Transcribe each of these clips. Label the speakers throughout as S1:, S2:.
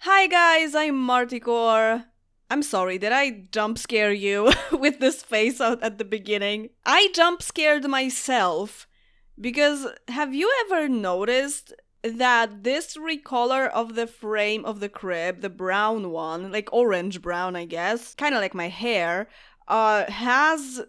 S1: Hi guys, I'm Marticore. I'm sorry, did I jump scare you with this face out at the beginning? I jump scared myself because have you ever noticed that this recolor of the frame of the crib, the brown one, like orange brown, I guess, kind of like my hair, has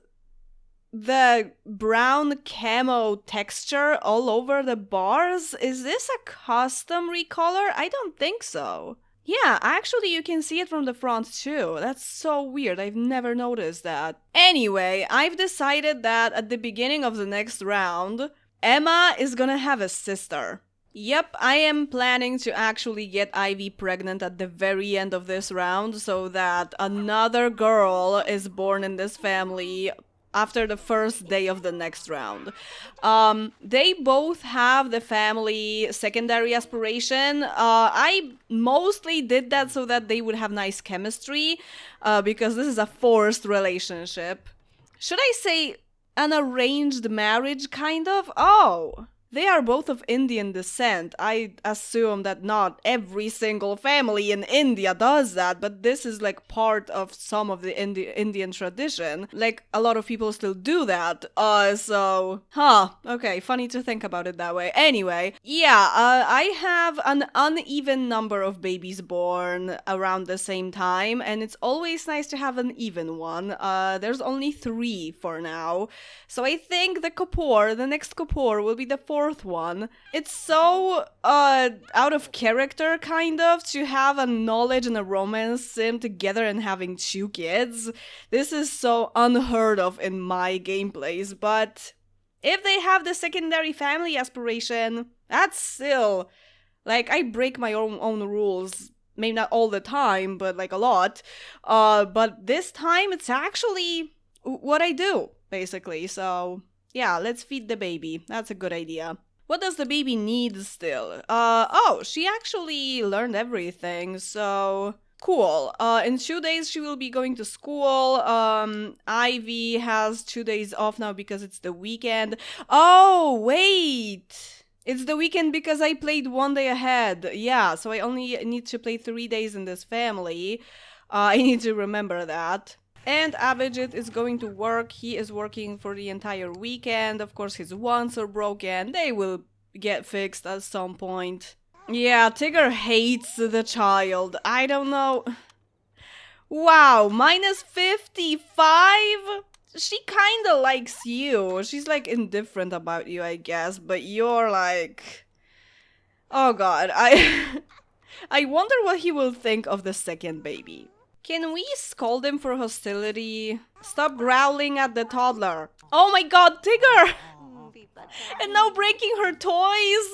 S1: the brown camo texture all over the bars? Is this a custom recolor? I don't think so. Yeah, actually, you can see it from the front too. That's so weird. I've never noticed that. Anyway, I've decided that at the beginning of the next round, Emma is gonna have a sister. Yep, I am planning to actually get Ivy pregnant at the very end of this round so that another girl is born in this family after the first day of the next round. They both have the family secondary aspiration. I mostly did that so that they would have nice chemistry, because this is a forced relationship. Should I say an arranged marriage, kind of? Oh. They are both of Indian descent. I assume that not every single family in India does that, but this is like part of some of the Indian tradition. Like, a lot of people still do that. Okay, funny to think about it that way. Anyway, yeah, I have an uneven number of babies born around the same time, and it's always nice to have an even one. There's only 3 for now. So I think the next Kapoor will be the fourth one. It's so out of character, kind of, to have a knowledge and a romance sim together and having 2 kids. This is so unheard of in my gameplays, but if they have the secondary family aspiration, that's still, like, I break my own rules. Maybe not all the time, but like a lot. But this time it's actually what I do, basically. So yeah, let's feed the baby. That's a good idea. What does the baby need still? She actually learned everything, so cool. In 2 days she will be going to school. Ivy has 2 days off now because it's the weekend. Oh, wait! It's the weekend because I played 1 day ahead. Yeah, so I only need to play 3 days in this family. I need to remember that. And Abhijeet is going to work. He is working for the entire weekend. Of course, his wands are broken. They will get fixed at some point. Yeah, Tigger hates the child. I don't know. Wow, minus 55? She kinda likes you. She's like indifferent about you, I guess. But you're like... Oh god, I wonder what he will think of the second baby. Can we scold him for hostility? Stop growling at the toddler. Oh my god, Tigger! And now breaking her toys!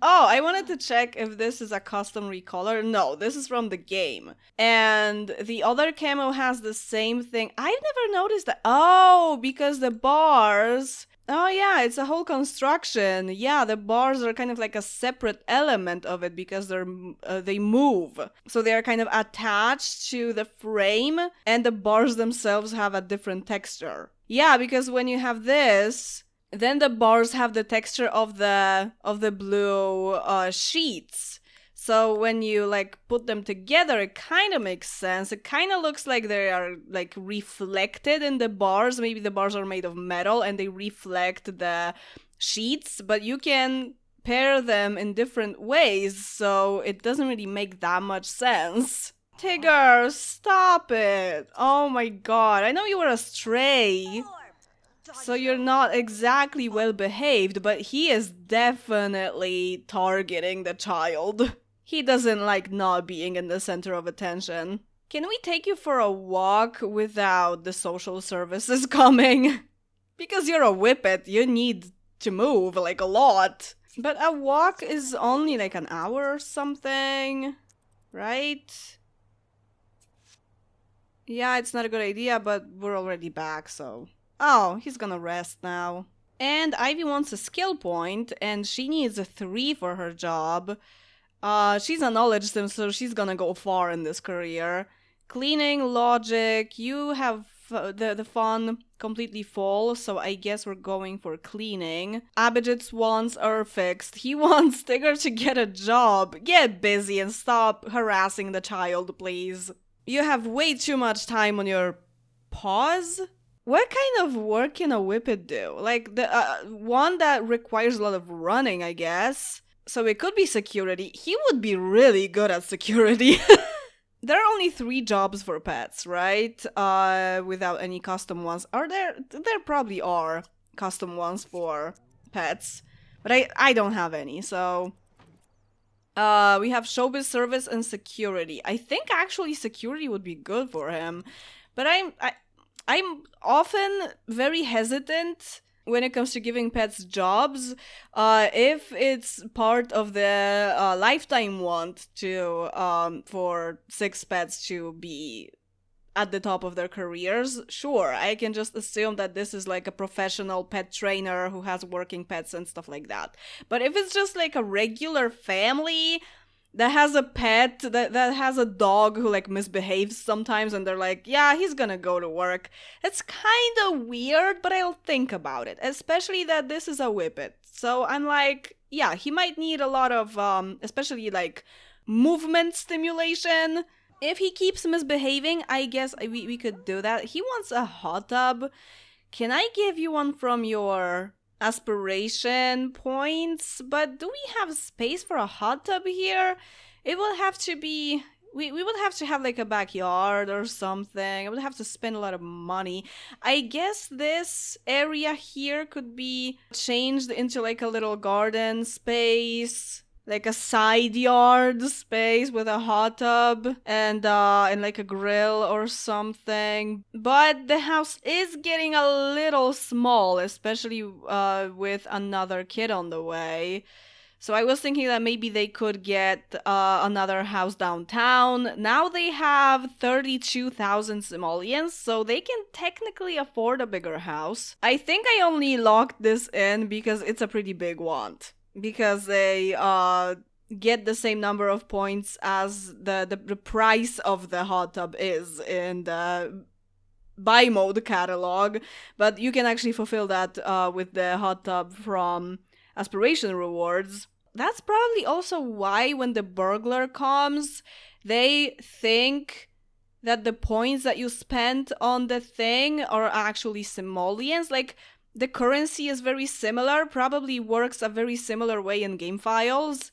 S1: Oh, I wanted to check if this is a custom recolor. No, this is from the game. And the other camo has the same thing. I've never noticed that. Oh, because the bars... Oh yeah, it's a whole construction. Yeah, the bars are kind of like a separate element of it because they move. So they are kind of attached to the frame, and the bars themselves have a different texture. Yeah, because when you have this, then the bars have the texture of the blue sheets. So when you like put them together, it kind of makes sense. It kind of looks like they are like reflected in the bars. Maybe the bars are made of metal and they reflect the sheets, but you can pair them in different ways, so it doesn't really make that much sense. Tigger, stop it! Oh my god, I know you were a stray. So you're not exactly well behaved, but he is definitely targeting the child. He doesn't like not being in the center of attention. Can we take you for a walk without the social services coming? Because you're a whippet, you need to move like a lot. But a walk is only like an hour or something, right? Yeah, it's not a good idea, but we're already back, so... Oh, he's gonna rest now. And Ivy wants a skill point, and she needs a 3 for her job. She's a knowledge sim, so she's gonna go far in this career. Cleaning, logic, you have the fun completely full, so I guess we're going for cleaning. Abhijeet's wants are fixed. He wants Tigger to get a job. Get busy and stop harassing the child, please. You have way too much time on your paws? What kind of work can a whippet do? Like, the one that requires a lot of running, I guess. So it could be security. He would be really good at security. There are only 3 jobs for pets, right? Without any custom ones. Are there? There probably are custom ones for pets. But I don't have any, so... we have showbiz, service, and security. I think actually security would be good for him. But I'm often very hesitant when it comes to giving pets jobs, if it's part of the lifetime want to for 6 pets to be at the top of their careers. Sure, I can just assume that this is like a professional pet trainer who has working pets and stuff like that. But if it's just like a regular family that has a pet, that has a dog who like misbehaves sometimes and they're like, yeah, he's gonna go to work. It's kind of weird, but I'll think about it. Especially that this is a whippet. So I'm like, yeah, he might need a lot of, especially like movement stimulation. If he keeps misbehaving, I guess we could do that. He wants a hot tub. Can I give you one from your aspiration points? But do we have space for a hot tub here? It will have to be... We would have to have like a backyard or something. I would have to spend a lot of money. I guess this area here could be changed into like a little garden space. Like a side yard space with a hot tub and like a grill or something. But the house is getting a little small, especially with another kid on the way. So I was thinking that maybe they could get another house downtown. Now they have 32,000 simoleons, so they can technically afford a bigger house. I think I only locked this in because it's a pretty big want. Because they get the same number of points as the price of the hot tub is in the buy mode catalog. But you can actually fulfill that with the hot tub from aspiration rewards. That's probably also why when the burglar comes, they think that the points that you spent on the thing are actually simoleons. Like, the currency is very similar, probably works a very similar way in game files,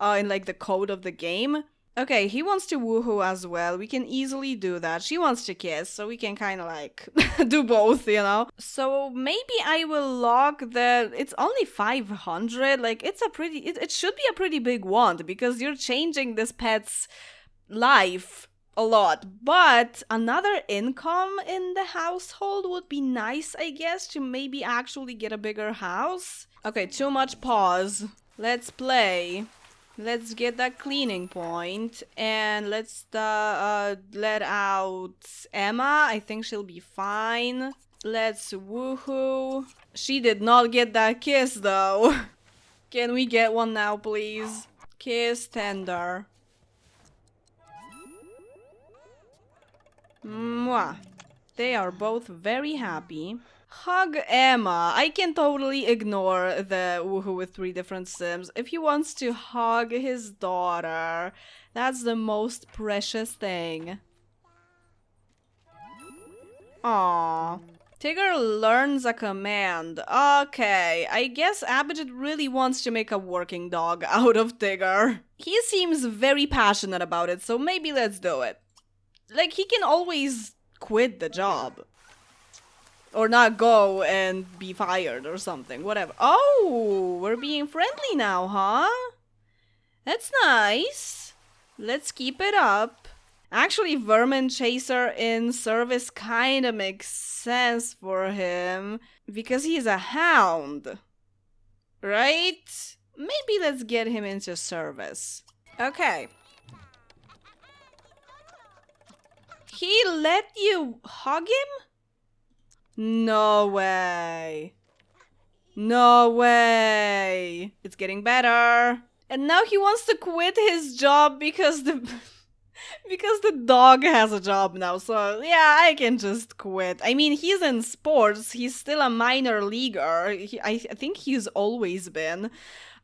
S1: in like the code of the game. Okay, he wants to woohoo as well. We can easily do that. She wants to kiss, so we can kind of like do both, you know? So maybe I will log the... It's only 500. Like, it's a pretty... It should be a pretty big want because you're changing this pet's life a lot. But another income in the household would be nice, I guess, to maybe actually get a bigger house. Okay, too much pause. Let's play. Let's get that cleaning point, and let's let out Emma. I think she'll be fine. Let's woohoo. She did not get that kiss though. Can we get one now, please? Kiss tender. Mwah. They are both very happy. Hug Emma. I can totally ignore the woohoo with 3 different sims. If he wants to hug his daughter, that's the most precious thing. Aww. Tigger learns a command. Okay, I guess Abhijeet really wants to make a working dog out of Tigger. He seems very passionate about it, so maybe let's do it. Like, he can always quit the job. Or not go and be fired or something, whatever. Oh, we're being friendly now, huh? That's nice. Let's keep it up. Actually, Vermin Chaser in service kind of makes sense for him. Because he's a hound. Right? Maybe let's get him into service. Okay. He let you hug him? No way. No way. It's getting better. And now he wants to quit his job because Because the dog has a job now, so yeah, I can just quit. I mean, he's in sports, he's still a minor leaguer. I think he's always been.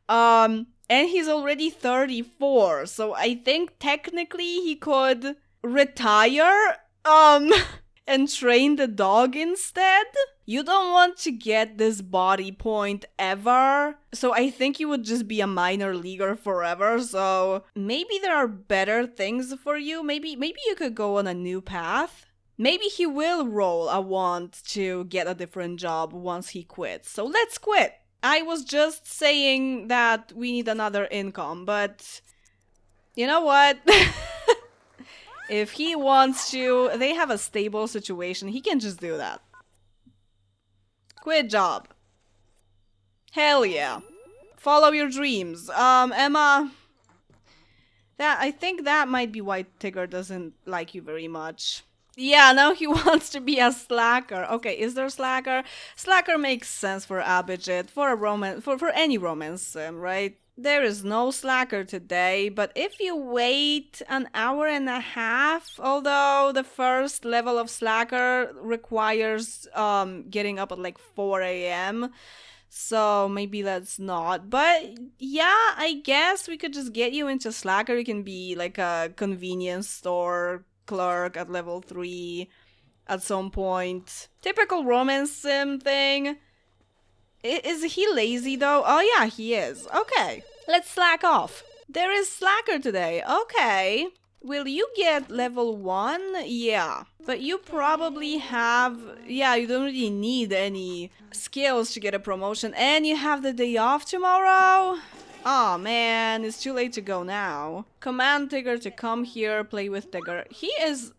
S1: And he's already 34, so I think technically he could retire, and train the dog instead. You don't want to get this body point ever, so I think you would just be a minor leaguer forever. So maybe there are better things for you. Maybe you could go on a new path. Maybe he will roll a wand to get a different job once he quits. So let's quit. I was just saying that we need another income, but you know what? If he wants to, they have a stable situation, he can just do that. Quit job. Hell yeah. Follow your dreams. Emma, I think that might be why Tigger doesn't like you very much. Yeah, now he wants to be a slacker. Okay, is there slacker? Slacker makes sense for Abhijeet, for a romance, for any romance sim, right? There is no slacker today, but if you wait an hour and a half, although the first level of slacker requires getting up at like 4 a.m., so maybe that's not. But yeah, I guess we could just get you into slacker. You can be like a convenience store clerk at level 3 at some point. Typical romance sim thing. Is he lazy though? Oh yeah, he is. Okay, let's slack off. There is slacker today. Okay. Will you get level 1? Yeah. But you probably have... Yeah, you don't really need any skills to get a promotion. And you have the day off tomorrow? Oh man, it's too late to go now. Command Tigger to come here, play with Tigger. He is...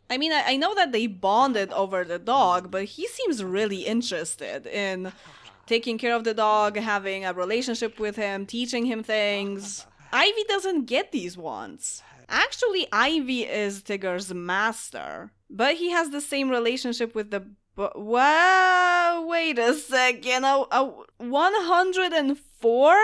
S1: I mean, I know that they bonded over the dog, but he seems really interested in taking care of the dog, having a relationship with him, teaching him things. Ivy doesn't get these ones. Actually, Ivy is Tigger's master, but he has the same relationship with the... Wow, wait a second. 104?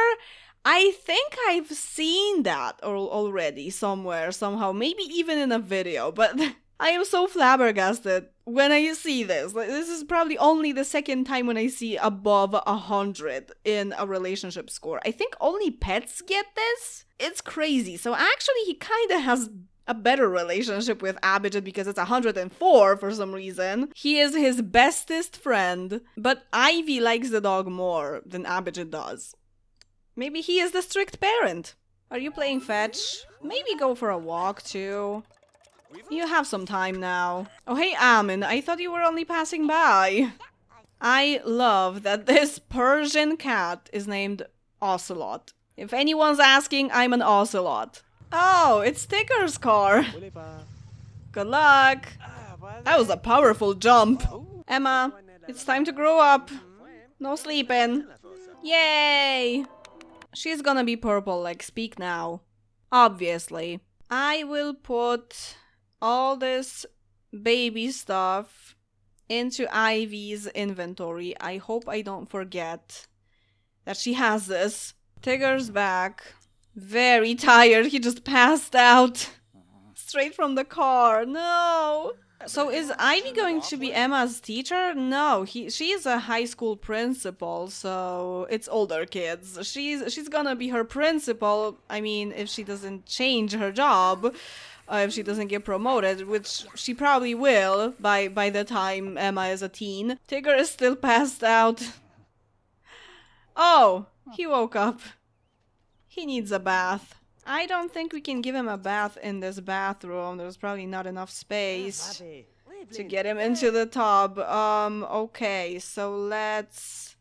S1: I think I've seen that already somewhere, somehow, maybe even in a video, but I am so flabbergasted when I see this. Like, this is probably only the second time when I see above 100 in a relationship score. I think only pets get this. It's crazy. So actually he kind of has a better relationship with Abhijeet because it's 104 for some reason. He is his bestest friend, but Ivy likes the dog more than Abhijeet does. Maybe he is the strict parent. Are you playing fetch? Maybe go for a walk too. You have some time now. Oh hey Amin, I thought you were only passing by. I love that this Persian cat is named Ocelot. If anyone's asking, I'm an ocelot. Oh, it's Tigger's car. Good luck. That was a powerful jump. Emma, it's time to grow up. No sleeping. Yay! She's gonna be purple, like, speak now. Obviously. I will put all this baby stuff into Ivy's inventory. I hope I don't forget that she has this. Tigger's back. Very tired. He just passed out. Straight from the car. No! So is Ivy going to be Emma's teacher? No, she is a high school principal, so it's older kids. She's gonna be her principal. I mean, if she doesn't change her job, if she doesn't get promoted, which she probably will by the time Emma is a teen. Tigger is still passed out. Oh, he woke up. He needs a bath. I don't think we can give him a bath in this bathroom. There's probably not enough space to get him into the tub. Okay, so let's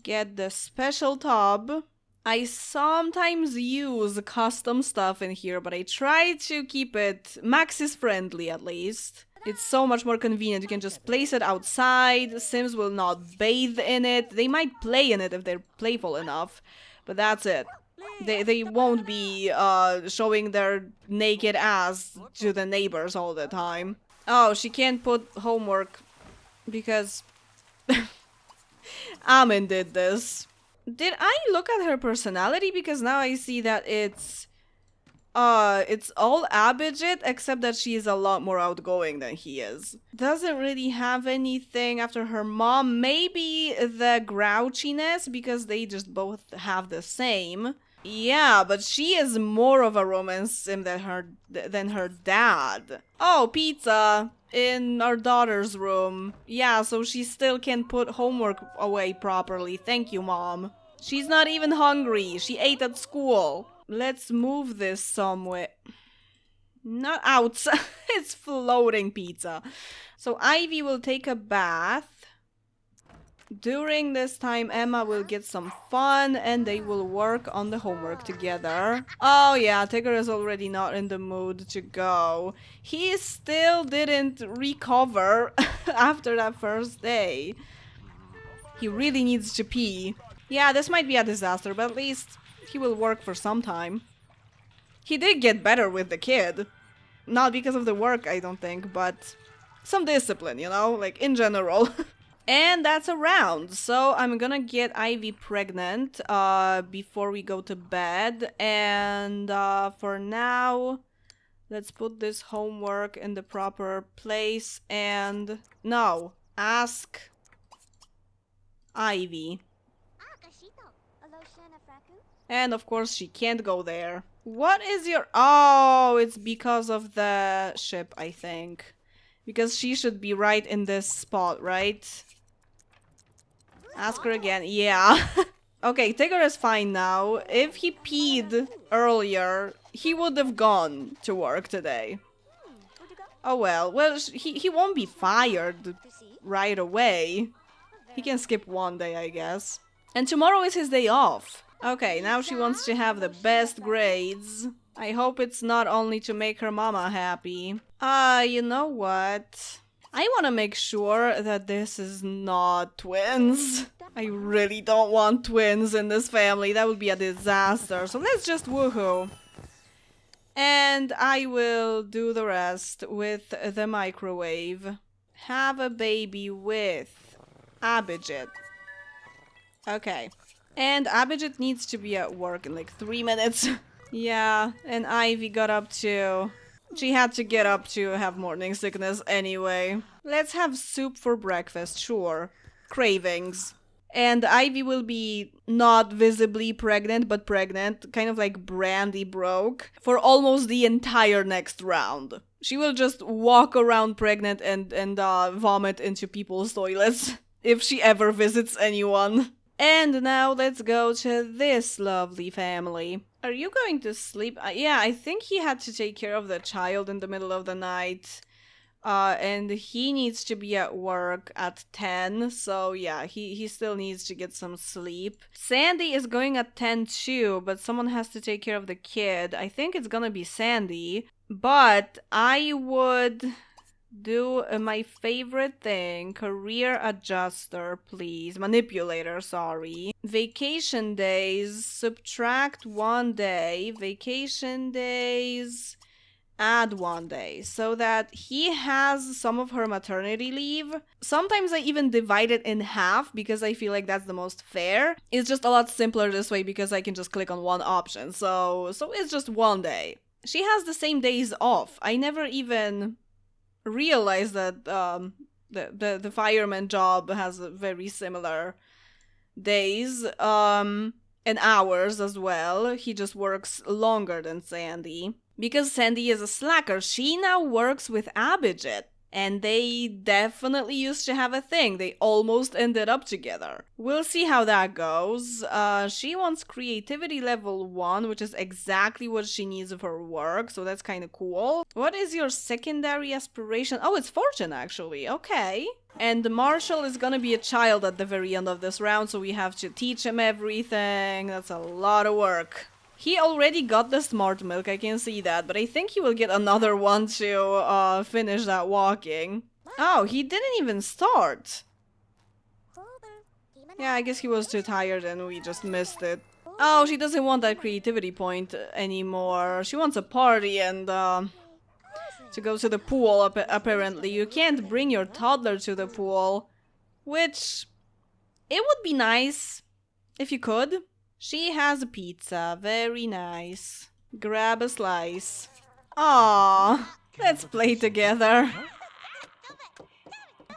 S1: get the special tub. I sometimes use custom stuff in here, but I try to keep it Maxis friendly at least. It's so much more convenient. You can just place it outside. Sims will not bathe in it. They might play in it if they're playful enough, but that's it. They won't be showing their naked ass to the neighbors all the time. Oh, she can't put homework because Amin did this. Did I look at her personality? Because now I see that it's It's all Abhijeet, except that she is a lot more outgoing than he is. Doesn't really have anything after her mom. Maybe the grouchiness, because they just both have the same. Yeah, but she is more of a romance sim than her dad. Oh, pizza in our daughter's room. Yeah, so she still can put homework away properly. Thank you, Mom. She's not even hungry. She ate at school. Let's move this somewhere. Not outside. It's floating pizza. So Ivy will take a bath. During this time, Emma will get some fun and they will work on the homework together. Oh yeah, Tigger is already not in the mood to go. He still didn't recover after that first day. He really needs to pee. Yeah, this might be a disaster, but at least he will work for some time. He did get better with the kid. Not because of the work, I don't think, but some discipline, you know, like in general. And that's a round. So I'm gonna get Ivy pregnant before we go to bed. And for now, let's put this homework in the proper place. And no, ask Ivy. And of course she can't go there. What is your... Oh, it's because of the ship, I think. Because she should be right in this spot, right? Ask her again. Yeah. Okay, Tigger is fine now. If he peed earlier, he would have gone to work today. Oh well. Well, he won't be fired right away. He can skip one day, I guess. And tomorrow is his day off. Okay, now she wants to have the best grades. I hope it's not only to make her mama happy. You know what? I want to make sure that this is not twins. I really don't want twins in this family. That would be a disaster. So let's just woohoo. And I will do the rest with the microwave. Have a baby with Abhijeet. Okay. And Abhijeet needs to be at work in like 3 minutes. Yeah, and Ivy got up too. She had to get up to have morning sickness anyway. Let's have soup for breakfast, sure. Cravings. And Ivy will be not visibly pregnant, but pregnant, kind of like Brandy broke, for almost the entire next round. She will just walk around pregnant and vomit into people's toilets, if she ever visits anyone. And now let's go to this lovely family. Are you going to sleep? Yeah, I think he had to take care of the child in the middle of the night. And he needs to be at work at 10. So yeah, he still needs to get some sleep. Sandy is going at 10 too, but someone has to take care of the kid. I think it's gonna be Sandy. But I would... do my favorite thing. Career adjuster, please. Manipulator, sorry. Vacation days. Subtract 1 day. Vacation days. Add 1 day. So that he has some of her maternity leave. Sometimes I even divide it in half because I feel like that's the most fair. It's just a lot simpler this way because I can just click on one option. So it's just 1 day. She has the same days off. I never even... realize that the fireman job has very similar days and hours as well. He just works longer than Sandy. Because Sandy is a slacker, she now works with Abhijeet. And they definitely used to have a thing. They almost ended up together. We'll see how that goes. She wants creativity level 1, which is exactly what she needs for work. So that's kind of cool. What is your secondary aspiration? Oh, it's fortune, actually. Okay. And Marshall is gonna be a child at the very end of this round. So we have to teach him everything. That's a lot of work. He already got the smart milk, I can see that, but I think he will get another one to finish that walking. Oh, he didn't even start. Yeah, I guess he was too tired and we just missed it. Oh, she doesn't want that creativity point anymore. She wants a party and to go to the pool, apparently. You can't bring your toddler to the pool, which it would be nice if you could. She has a pizza. Very nice. Grab a slice. Aww, let's play together.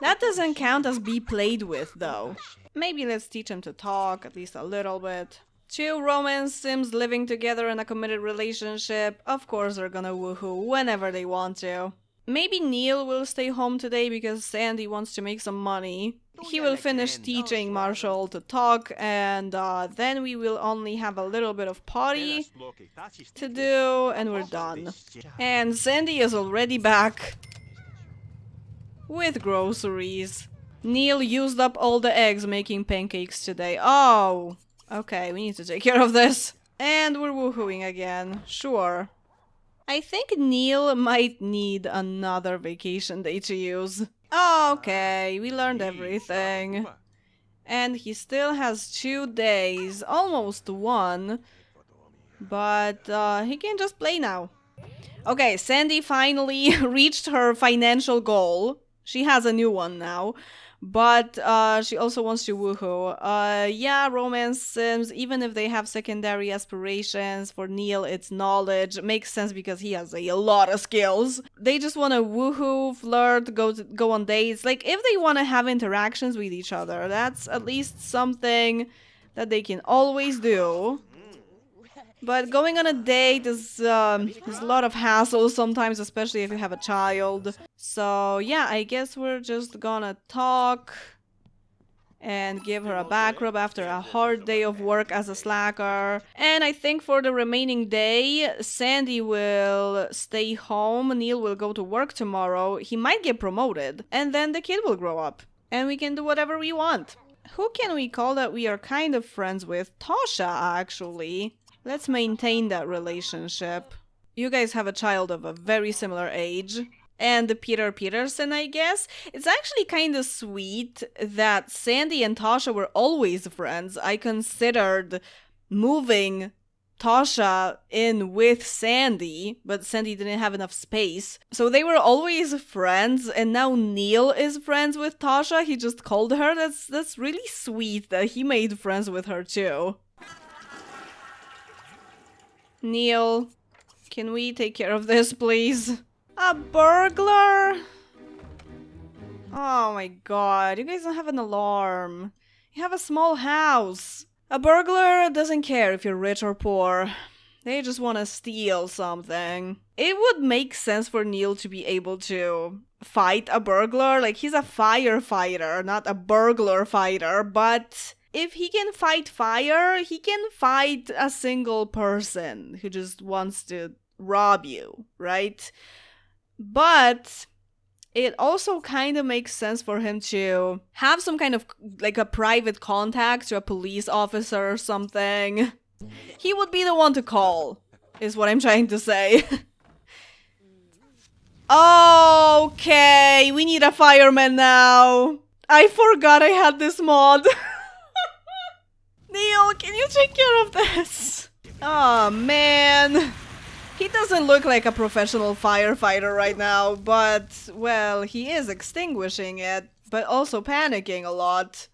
S1: That doesn't count as be played with, though. Maybe let's teach him to talk, at least a little bit. Two romance sims living together in a committed relationship. Of course they're gonna woohoo whenever they want to. Maybe Neil will stay home today because Sandy wants to make some money. He will finish teaching Marshall to talk, and then we will only have a little bit of potty to do, and we're done. And Sandy is already back with groceries. Neil used up all the eggs making pancakes today. Oh, okay, we need to take care of this. And we're woohooing again, sure. I think Neil might need another vacation day to use. Okay, we learned everything. And he still has 2 days, almost 1. But he can just play now. Okay, Sandy finally reached her financial goal. She has a new one now. But she also wants to woohoo. Yeah, romance sims, even if they have secondary aspirations, for Neil it's knowledge. Makes sense because he has a lot of skills. They just want to woohoo, flirt, go on dates. Like, if they want to have interactions with each other, that's at least something that they can always do. But going on a date is a lot of hassle sometimes, especially if you have a child. So yeah, I guess we're just gonna talk and give her a back rub after a hard day of work as a slacker. And I think for the remaining day, Sandy will stay home, Neil will go to work tomorrow, he might get promoted, and then the kid will grow up. And we can do whatever we want. Who can we call that we are kind of friends with? Tasha, actually. Let's maintain that relationship. You guys have a child of a very similar age. And Peter Peterson, I guess. It's actually kind of sweet that Sandy and Tasha were always friends. I considered moving Tasha in with Sandy, but Sandy didn't have enough space. So they were always friends, and now Neil is friends with Tasha. He just called her. That's really sweet that he made friends with her too. Neil, can we take care of this, please? A burglar? Oh my god, you guys don't have an alarm. You have a small house. A burglar doesn't care if you're rich or poor. They just want to steal something. It would make sense for Neil to be able to fight a burglar. Like, he's a firefighter, not a burglar fighter, but if he can fight fire, he can fight a single person who just wants to rob you, right? But it also kind of makes sense for him to have some kind of, like, a private contact to a police officer or something. He would be the one to call, is what I'm trying to say. Okay, we need a fireman now. I forgot I had this mod. Neil, can you take care of this? Oh man. He doesn't look like a professional firefighter right now, but, well, he is extinguishing it, but also panicking a lot.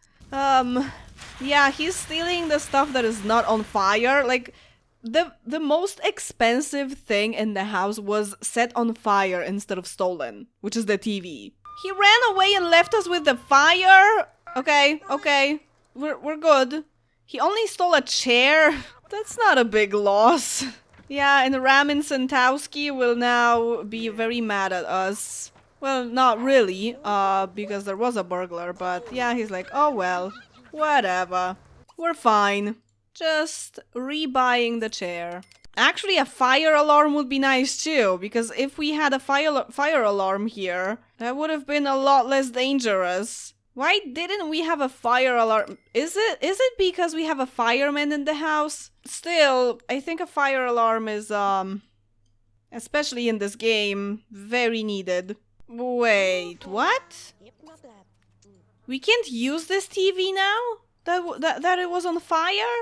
S1: Yeah, he's stealing the stuff that is not on fire. Like, the most expensive thing in the house was set on fire instead of stolen, which is the TV. He ran away and left us with the fire? Okay, we're good. He only stole a chair? That's not a big loss. Yeah, and Ramin Santowski will now be very mad at us. Well, not really, because there was a burglar, but yeah, he's like, oh well, whatever. We're fine. Just rebuying the chair. Actually, a fire alarm would be nice too, because if we had a fire alarm here, that would have been a lot less dangerous. Why didn't we have a fire alarm? Is it because we have a fireman in the house? Still, I think a fire alarm is, especially in this game, very needed. Wait, what? We can't use this TV now? That it was on fire?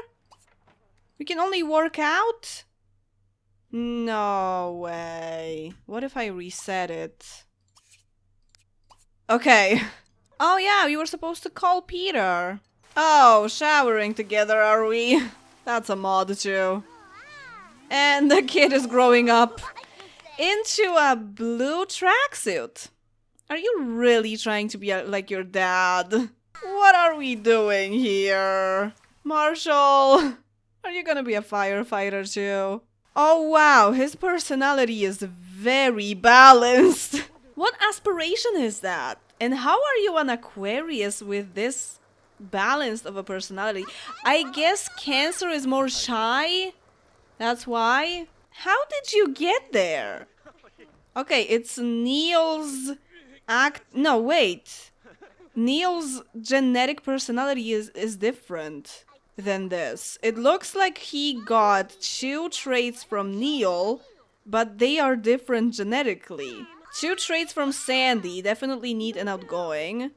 S1: We can only work out? No way. What if I reset it? Okay. Oh yeah, we were supposed to call Peter. Oh, showering together, are we? That's a mod too. And the kid is growing up into a blue tracksuit. Are you really trying to be like your dad? What are we doing here? Marshall, are you gonna be a firefighter too? Oh wow, his personality is very balanced. What aspiration is that? And how are you an Aquarius with this balanced of a personality? I guess Cancer is more shy. That's why. How did you get there? Okay, it's Neil's no, wait. Neil's genetic personality is different than this. It looks like he got 2 traits from Neil, but they are different genetically. 2 traits from Sandy, definitely neat and outgoing.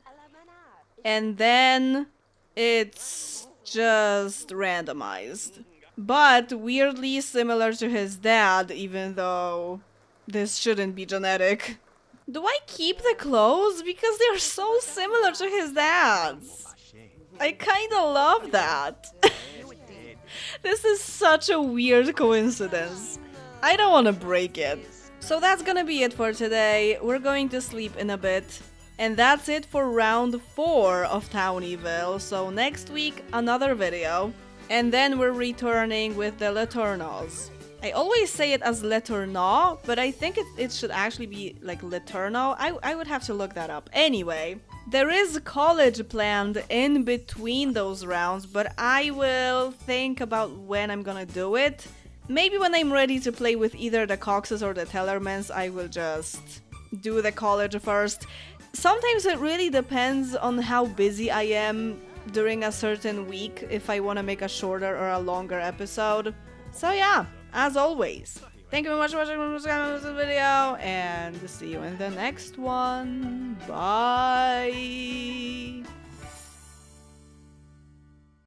S1: And then it's just randomized. But weirdly similar to his dad, even though this shouldn't be genetic. Do I keep the clothes? Because they're so similar to his dad's. I kinda love that. This is such a weird coincidence. I don't want to break it. So that's gonna be it for today. We're going to sleep in a bit. And that's it for round 4 of Townieville. So next week, another video. And then we're returning with the Leturnals. I always say it as Leturnal, but I think it should actually be like Leturnal. I would have to look that up. Anyway, there is college planned in between those rounds, but I will think about when I'm gonna do it. Maybe when I'm ready to play with either the Coxes or the Tellermans, I will just do the college first. Sometimes it really depends on how busy I am during a certain week, if I want to make a shorter or a longer episode. So yeah, as always, thank you very much for watching this video, and see you in the next one. Bye!